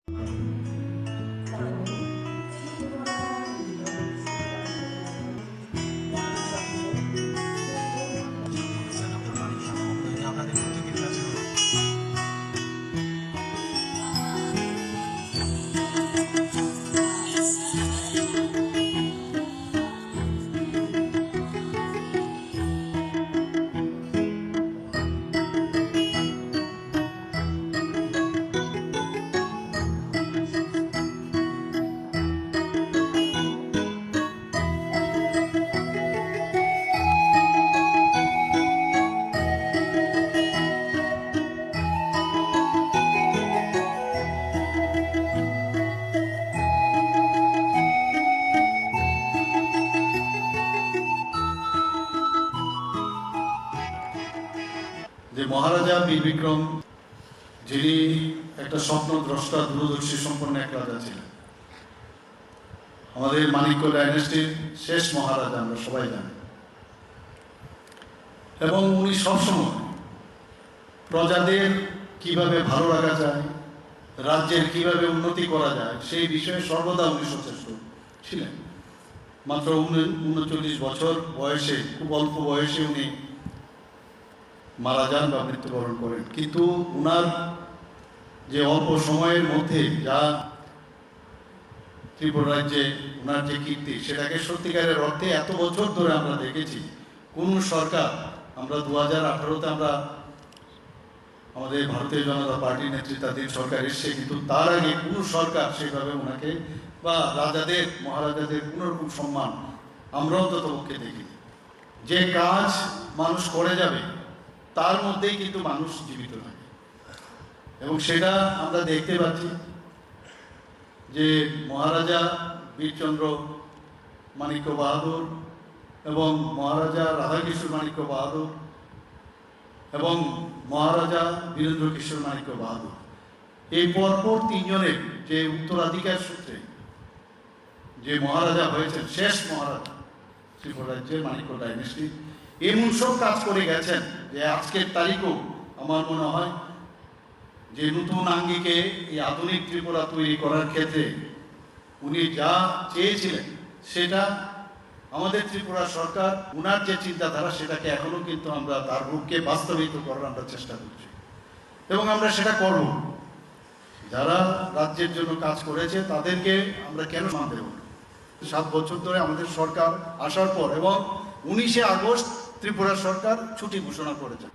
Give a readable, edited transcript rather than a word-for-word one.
যে মহারাজা বীর বিক্রম, যিনি একটা স্বপ্নদ্রষ্টা দূরদর্শী সম্পন্ন এক রাজা ছিলেন, আমাদের মানিক্য ডাইনেস্টির শেষ মহারাজা আমরা সবাই জানি। এবং উনি সবসময় প্রজাদের কিভাবে ভালো রাখা যায়, রাজ্যের কিভাবে উন্নতি করা যায় সেই বিষয়ে সর্বদা উনি সচেষ্ট ছিলেন। মাত্র 39 বছর বয়সে, খুব অল্প বয়সে উনি মারা যান বা মৃত্যুবরণ করেন। কিন্তু উনার যে অল্প সময়ের মধ্যে যা ত্রিপুরা রাজ্যে উনার যে কীর্তি, সেটাকে সত্যিকারের অর্থে এত বছর ধরে আমরা দেখেছি কোন সরকার, আমরা 2018-তে আমরা আমাদের ভারতীয় জনতা পার্টির নেতৃত্বাধীন সরকার এসছে, কিন্তু তার আগে কোন সরকার সেভাবে ওনাকে বা রাজাদের মহারাজাদের কোনোরকম সম্মান আমরা অন্তত পক্ষে দেখিনি। যে কাজ মানুষ করে যাবে তার মধ্যেই কিন্তু মানুষ জীবিত থাকে, এবং সেটা আমরা দেখতে পাচ্ছি যে মহারাজা বীরচন্দ্র মানিক্য বাহাদুর এবং মহারাজা রাধাকিশোর মানিক্য বাহাদুর এবং মহারাজা বীরেন্দ্র কিশোর মানিক্য বাহাদুর, এই পরপর তিনজনের যে উত্তরাধিকার সূত্রে যে মহারাজা হয়েছেন, শেষ মহারাজা ত্রিপুরা রাজ্যের মানিক্য ডাইনেস্টি, এমন সব কাজ করে গেছেন যে আজকের তারিখও আমার মনে হয় যে নতুন আঙ্গিকে এই আধুনিক ত্রিপুরা তৈরি করার ক্ষেত্রে উনি যা চেয়েছিলেন সেটা আমাদের ত্রিপুরা সরকার, উনার যে চিন্তাধারা, সেটাকে এখনো কিন্তু আমরা তার রূপকে বাস্তবায়িত করার আমরা চেষ্টা করছি এবং আমরা সেটা করব। যারা রাজ্যের জন্য কাজ করেছে তাদেরকে আমরা কেন মান দেব? 7 বছর ধরে আমাদের সরকার আসার পর এবং 19শে আগস্ট ত্রিপুরা সরকার ছুটি ঘোষণা করেছে।